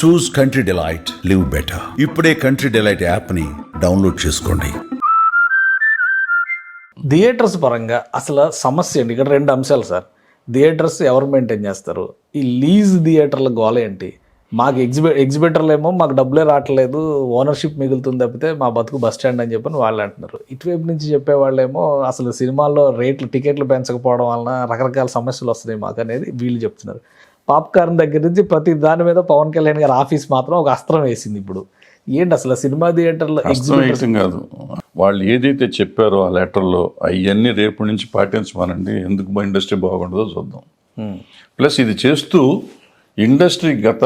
చూస్ country delight, live better. ఇప్పుడే country delight యాప్ని download చేసుకోండి. థియేటర్స్ పరంగా అసలు సమస్య ఏంటి? ఇక్కడ రెండు అంశాలు సార్. థియేటర్స్ ఎవరు మెయింటైన్ చేస్తారు? ఈ లీజ్ థియేటర్ల గోల ఏంటి? మాకు ఎగ్జిబిటర్లు ఏమో మాకు డబ్బులే రావట్లేదు, ఓనర్షిప్ మిగులుతుంది తప్పితే మా బతుకు బస్ స్టాండ్ అని చెప్పని వాళ్ళు అంటున్నారు. ఇటువైపు నుంచి చెప్పేవాళ్ళేమో అసలు సినిమాల్లో టికెట్లు పెంచకపోవడం వలన రకరకాల సమస్యలు వస్తున్నాయి మాకు అనేది వీళ్ళు చెప్తున్నారు. పాప్కార్న్ దగ్గర నుంచి ప్రతి దాని మీద పవన్ కళ్యాణ్ గారి ఆఫీస్ మాత్రం ఒక అస్త్రం వేసింది. ఇప్పుడు ఏంటి అసలు సినిమా థియేటర్లో ఎగ్జిబిషన్ కాదు, వాళ్ళు ఏదైతే చెప్పారో ఆ లెటర్లో అవన్నీ రేపు నుంచి పాటించమనండి, ఎందుకు ఇండస్ట్రీ బాగుంటుందో చూద్దాం. ప్లస్ ఇది చేస్తూ ఇండస్ట్రీ గత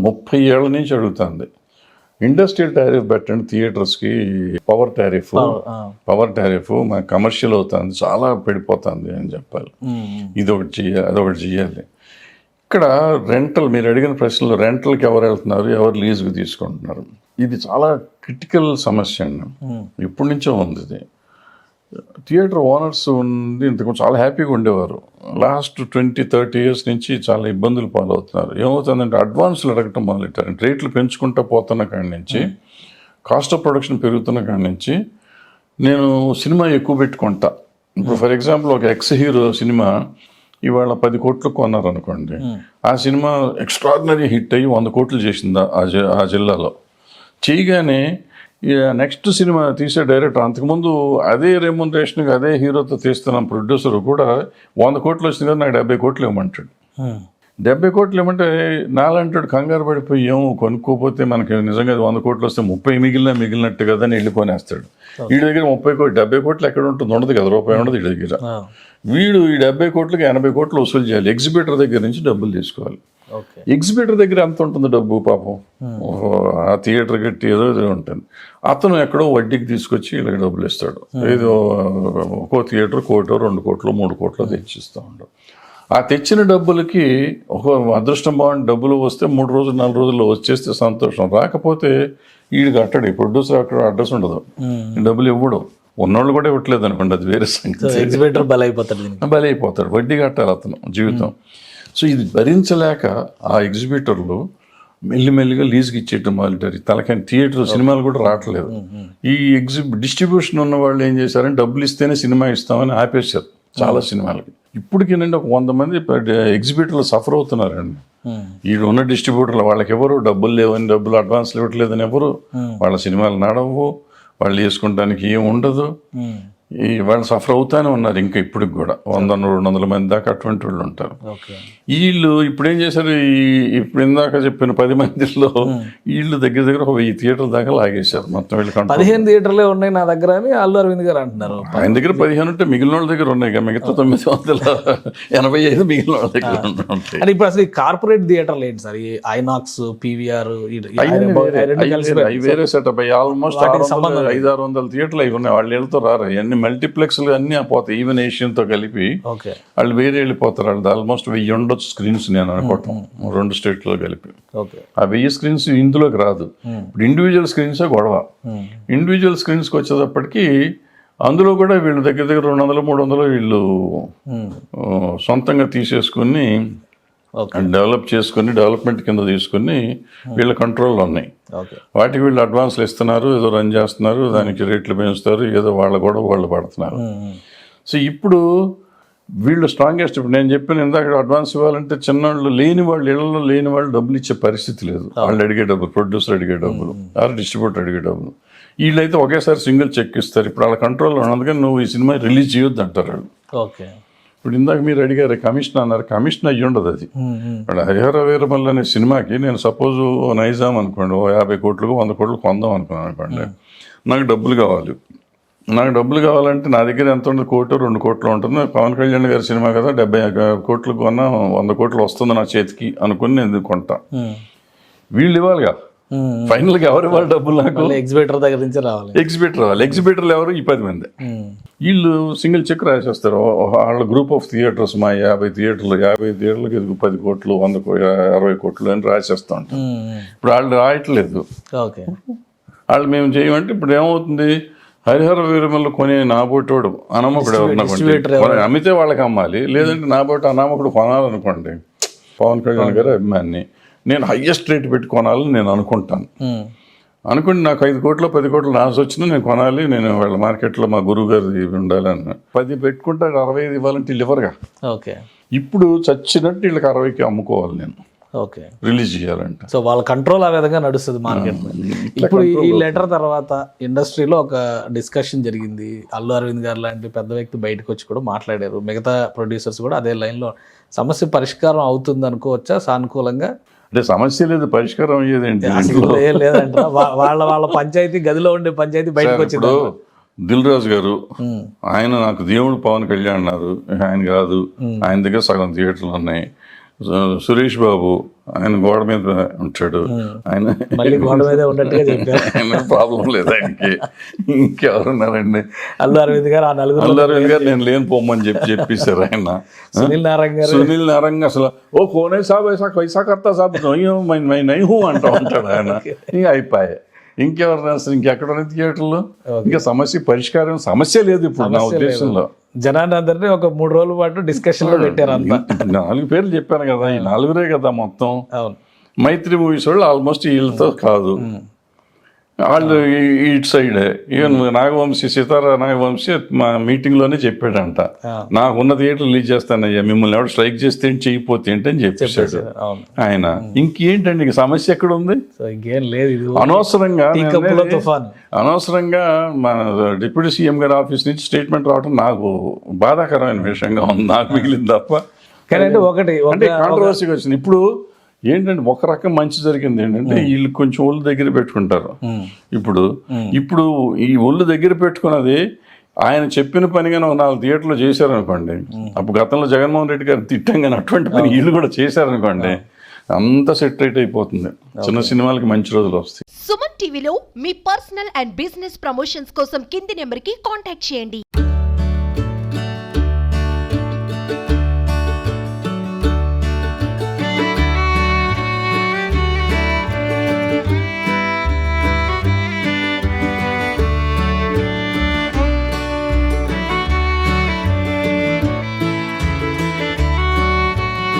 30 ఏళ్ల నుంచి అడుగుతుంది, ఇండస్ట్రియల్ టారిఫ్ పెట్టండి థియేటర్స్కి, పవర్ టారిఫ్ మా కమర్షియల్ అవుతుంది, చాలా పడిపోతుంది అని చెప్పాలి. ఇది ఒకటి చేయాలి, అదొకటి చేయాలి. ఇక్కడ రెంటల్, మీరు అడిగిన ప్రశ్నలో రెంటల్కి ఎవరు వెళ్తున్నారు, ఎవరు లీజుకి తీసుకుంటున్నారు, ఇది చాలా క్రిటికల్ సమస్య అండి. ఇప్పటి నుంచో ఉంది ఇది. థియేటర్ ఓనర్స్ ఉంది ఇంతకు చాలా హ్యాపీగా ఉండేవారు. లాస్ట్ 20-30 ఇయర్స్ నుంచి చాలా ఇబ్బందులు పాలవుతున్నారు. ఏమవుతుందంటే అడ్వాన్స్లు అడగటం మొదలెట్టారు. రేట్లు పెంచుకుంటూ పోతున్న కాడి నుంచి, కాస్ట్ ఆఫ్ ప్రొడక్షన్ పెరుగుతున్న కాడి నుంచి నేను సినిమా ఎక్కువ పెట్టుకుంటా. ఇప్పుడు ఫర్ ఎగ్జాంపుల్ ఒక ఎక్స్ హీరో సినిమా ఇవాళ 10 కోట్లు కొన్నారు అనుకోండి, ఆ సినిమా ఎక్స్ట్రాడినరీ హిట్ అయ్యి 100 కోట్లు చేసింది ఆ జిల్లాలో. చేయగానే నెక్స్ట్ సినిమా తీసే డైరెక్టర్ అంతకుముందు అదే రెమ్యునరేషన్కి అదే హీరోతో తీస్తున్న ప్రొడ్యూసర్ కూడా 100 కోట్లు వచ్చింది కదా నాకు 70 కోట్లు ఇవ్వమంటాడు. 70 కోట్లు ఇవ్వమంటే నాలంటాడు కంగారు పడిపోయి ఏమో కొనుక్కోపోతే మనకి నిజంగా 100 కోట్లు వస్తే 30 మిగిలినట్టు కదా అని వెళ్ళిపోనేస్తాడు. వీడి దగ్గర 30 కోట్లు 70 కోట్లు ఎక్కడ ఉంటుంది, ఉండదు కదా, రూపాయి ఉండదు వీడి దగ్గర. వీడు ఈ 70 కోట్లకి 80 కోట్లు వసూలు చేయాలి, ఎగ్జిబిటర్ దగ్గర నుంచి డబ్బులు తీసుకోవాలి. ఎగ్జిబిటర్ దగ్గర ఎంత ఉంటుంది డబ్బు పాపం, ఆ థియేటర్ కట్టి ఏదో ఉంటుంది. అతను ఎక్కడో వడ్డీకి తీసుకొచ్చి వీళ్ళకి డబ్బులు ఇస్తాడు. ఏదో ఒక్కో థియేటర్ 1 కోటో 2 కోట్లు 3 కోట్లు తెచ్చిస్తూ ఉంటాడు. ఆ తెచ్చిన డబ్బులకి ఒక అదృష్టం బాగుండి డబ్బులు వస్తే 3 రోజులు 4 రోజుల్లో వచ్చేస్తే సంతోషం, రాకపోతే వీడికి అట్టడు, ప్రొడ్యూసర్ అక్కడ అడ్రస్ ఉండదు, డబ్బులు ఇవ్వడు. ఉన్నోళ్ళు కూడా ఇవ్వట్లేదు అనుకోండి, అది వేరే సంగతి. బలైపోతాడు, వడ్డీ కట్టాలి అతను జీవితం. సో ఇది భరించలేక ఆ ఎగ్జిబిటర్లు మెల్లిమెల్లిగా లీజ్కి ఇచ్చేయటం మొదలెట్టారు. తలకాయ థియేటర్ సినిమాలు కూడా రావట్లేదు. ఈ డిస్ట్రిబ్యూషన్ ఉన్న వాళ్ళు ఏం చేశారంటే డబ్బులు ఇస్తేనే సినిమా ఇస్తామని ఆపేశారు చాలా సినిమాలకి. ఇప్పటికి నుండి ఒక 100 మంది ఎగ్జిబిటర్లు సఫర్ అవుతున్నారండి. ఈ ఉన్న డిస్ట్రిబ్యూటర్లు వాళ్ళకి ఎవరు డబ్బులు లేవని, డబ్బులు అడ్వాన్స్లు ఇవ్వట్లేదని ఎవరు, వాళ్ళ సినిమాలు నడవు, వాళ్ళు వేసుకోవడానికి ఏం ఉండదు, వాళ్ళు సఫర్ అవుతానే ఉన్నారు. ఇంకా ఇప్పటికి కూడా 100-200 మంది దాకా అటువంటి వాళ్ళు ఉంటారు. వీళ్ళు ఇప్పుడు ఏం చేశారు, ఇప్పుడు ఇందాక చెప్పిన 10 మందిలో వీళ్ళు దగ్గర దగ్గర 1000 థియేటర్ల దాకా లాగేశారు మొత్తం. వీళ్ళు 15 థియేటర్లే ఉన్నాయి నా దగ్గర అని అల్లు అరవింద్ గారు అంటున్నారు. ఆయన దగ్గర 15 ఉంటే మిగిలిన వాళ్ళ దగ్గర ఉన్నాయి, మిగతా 985 మిగిలిన వాళ్ళ దగ్గర ఉంటాయి. అంటే ఇప్పుడు అసలు ఈ కార్పొరేట్ థియేటర్లు ఏంటి సార్? ఈ ఐనాక్స్, పీవీఆర్ వేరే సెటప్ అయ్యి ఆల్మోస్ట్ 500-600 థియేటర్లు అవి ఉన్నాయి. వాళ్ళు వెళ్తూ రారు, అన్ని మల్టీప్లెక్స్లు అన్నీ పోతాయి. ఈవెన్ ఏషియన్తో కలిపి వాళ్ళు వేరే వెళ్ళిపోతారు. వాళ్ళు ఆల్మోస్ట్ 1000 ఉండొచ్చు స్క్రీన్స్ నేను అనుకోవటం 2 స్టేట్లో కలిపి. ఆ 1000 స్క్రీన్స్ ఇందులోకి రాదు. ఇప్పుడు ఇండివిజువల్ స్క్రీన్సే గొడవ. ఇండివిజువల్ స్క్రీన్స్కి వచ్చేటప్పటికి అందులో కూడా వీళ్ళు దగ్గర దగ్గర 200-300 వీళ్ళు సొంతంగా తీసేసుకుని డెవలప్ చేసుకుని, డెవలప్మెంట్ కింద తీసుకుని వీళ్ళ కంట్రోల్లో ఉన్నాయి. వాటికి వీళ్ళు అడ్వాన్స్లు ఇస్తున్నారు, ఏదో రన్ చేస్తున్నారు, దానికి రేట్లు పెంచుతారు, ఏదో వాళ్ళ కూడా వాళ్ళు పడుతున్నారు. సో ఇప్పుడు వీళ్ళు స్ట్రాంగెస్ట్. ఇప్పుడు నేను చెప్పిన ఇందాక అడ్వాన్స్ ఇవ్వాలంటే చిన్నవాళ్ళు లేని వాళ్ళు, ఇళ్లలో లేని వాళ్ళు డబ్బులు ఇచ్చే పరిస్థితి లేదు. వాళ్ళు అడిగే డబ్బులు, ప్రొడ్యూసర్ అడిగే డబ్బులు, ఆర్ డిస్ట్రిబ్యూటర్ అడిగే డబ్బులు, వీళ్ళైతే ఒకేసారి సింగిల్ చెక్ ఇస్తారు. ఇప్పుడు వాళ్ళ కంట్రోల్లో ఉన్నందుకని నువ్వు ఈ సినిమా రిలీజ్ చేయొద్దు అంటారు వాళ్ళు. ఇప్పుడు ఇందాక మీరు అడిగారు కమిషన్ అన్నారు, కమిషన్ అయ్యి ఉండదు అది. ఇప్పుడు హరిహర వీరమల్లు అనే సినిమాకి నేను సపోజ్ నైజాం అనుకోండి 50 కోట్లకు 100 కోట్లు కొందాం అనుకున్నాను అనుకోండి, నాకు డబ్బులు కావాలి. నాకు డబ్బులు కావాలంటే నా దగ్గర ఎంత ఉంటుంది, 1 కోటి 2 కోట్లు ఉంటుంది. పవన్ కళ్యాణ్ గారి సినిమా కదా, 70 కోట్లు కొన్నా 100 కోట్లు వస్తుంది నా చేతికి అనుకుని నేను కొంటా. వీళ్ళు ఇవ్వాలిగా, ఫైనల్ గా ఎవరు ఇవ్వాలి డబ్బులు? నాకు ఎగ్జిబిటర్ దగ్గర నుంచి రావాలి. ఎగ్జిబిటర్లు ఎవరు? ఈ 10 మంది. వీళ్ళు సింగిల్ చెక్ రాసేస్తారు. వాళ్ళ గ్రూప్ ఆఫ్ థియేటర్స్, మా 50 థియేటర్లకి 10 కోట్లు 100 కోట్లు అని రాసేస్తూ ఉంటారు. ఇప్పుడు వాళ్ళు రాయట్లేదు. వాళ్ళు మేము చేయమంటే ఇప్పుడు ఏమవుతుంది, హరిహర వీరమల్లు కొనే నాబోటోడు అనామకుడు ఎవరు అమ్మితే వాళ్ళకి అమ్మాలి, లేదంటే నాబోటి అనామకుడు కొనాలనుకోండి, పవన్ కళ్యాణ్ గారు అభిమాని నేను హయ్యెస్ట్ రేట్ పెట్టి కొనాలని నేను అనుకుంటాను. అనుకుని నాకు 5 కోట్లు 10 కోట్లు లాస్ వచ్చినా నేను కొనాలి, నేను వాళ్ళ మార్కెట్లో మా గురువు గారు ఉండాలని 10 పెట్టుకుంటే 65 ఇవ్వాలంటే వీళ్ళు ఇవ్వరుగా. ఓకే. ఇప్పుడు చచ్చినట్టు వీళ్ళకి 60కి అమ్ముకోవాలి నేను ఓకే. రిలీజ్ చేయాలంటే. సో వాళ్ళ కంట్రోల్ ఆ విధంగా నడుస్తుంది మార్కెట్. ఇప్పుడు ఈ లెటర్ తర్వాత ఇండస్ట్రీలో ఒక డిస్కషన్ జరిగింది. అల్లు అరవింద్ గారు లాంటి పెద్ద వ్యక్తి బయటకు వచ్చి కూడా మాట్లాడారు. మిగతా ప్రొడ్యూసర్స్ కూడా అదే లైన్లో సమస్య పరిష్కారం అవుతుంది అనుకోవచ్చా సానుకూలంగా? అంటే సమస్య లేదు, పరిష్కారం అయ్యేది ఏంటి? అసలు ఏం లేదంట. వాళ్ళ పంచాయతీ గదిలో ఉండే పంచాయతీ బయటకు వచ్చింది. దిల్ రాజు గారు ఆయన నాకు దేవుడు పవన్ కళ్యాణ్ అన్నారు, ఆయన కాదు, ఆయన దగ్గర సగం థియేటర్లు ఉన్నాయి. సురేష్ బాబు ఆయన గోడ మీద ఉంటాడు, ఆయన ఆయన ప్రాబ్లం లేదు ఆయనకి. ఇంకెవరున్నారండి? అల్లు అరవింద్ గారు అల్లు అరవింద్ గారు నేను లేని పోమని చెప్పేశారు ఆయన. సునీల్ నారంగ్ అసలు ఓ కోనే సాబ్ ఐసా కైసా కర్తా సాబ్ నై హూ అంటూ ఉంటాడు ఆయన. ఇంకా అయిపోయాయి. ఇంకెవరు అసలు ఇంకెక్కడ థియేటర్లో ఇంకా సమస్య పరిష్కారం సమస్య లేదు ఇప్పుడు నా ఉద్దేశంలో. జనాన్ని అందరినీ ఒక 3 రోజుల పాటు డిస్కషన్ లో పెట్టారు. అంతా 4 పేర్లు చెప్పాను కదా, ఈ 4 కదా మొత్తం. అవును. మైత్రి మూవీస్ వాళ్ళు ఆల్మోస్ట్ వీళ్ళతో కాదు, వాళ్ళు ఇటు సైడే. ఈవెన్ నాగవంశీ సీతారా నాగవంశీ మా మీటింగ్లోనే చెప్పాడంట, నాకున్న థియేటర్ రిలీజ్ చేస్తానయ్యా, మిమ్మల్ని ఎవరు స్ట్రైక్ చేస్తే ఏంటి చేయకపోతే ఏంటి అని చెప్పేశాడు ఆయన. ఇంకేంటండి ఇంక సమస్య ఎక్కడ ఉంది? ఇంకేం లేదు. అనవసరంగా మన డిప్యూటీ సీఎం గారి ఆఫీస్ నుంచి స్టేట్మెంట్ రావడం నాకు బాధాకరమైన విషయంగా ఉంది, నాకు మిగిలింది తప్ప. కానీ ఒకటి అంటే కాంట్రవర్సీగా వచ్చింది. ఇప్పుడు ఏంటంటే ఒక రకం మంచి జరిగింది ఏంటంటే వీళ్ళు కొంచెం ఒళ్ళు దగ్గర పెట్టుకుంటారు. ఇప్పుడు ఈ ఒళ్ళు దగ్గర పెట్టుకున్నది ఆయన చెప్పిన పనిగానే 4 థియేటర్లు చేశారనుకోండి, అప్పుడు గతంలో జగన్మోహన్ రెడ్డి గారు తిట్టంగానే అటువంటి పని వీళ్ళు కూడా చేశారనుకోండి, అంతా సెట్ రైట్ అయిపోతుంది. చిన్న సినిమాలకి మంచి రోజులు వస్తాయి. సుమన్ టీవీలో మీ పర్సనల్ అండ్ బిజినెస్ ప్రమోషన్స్ కోసం కింది నెంబర్కి కాంటాక్ట్ చేయండి.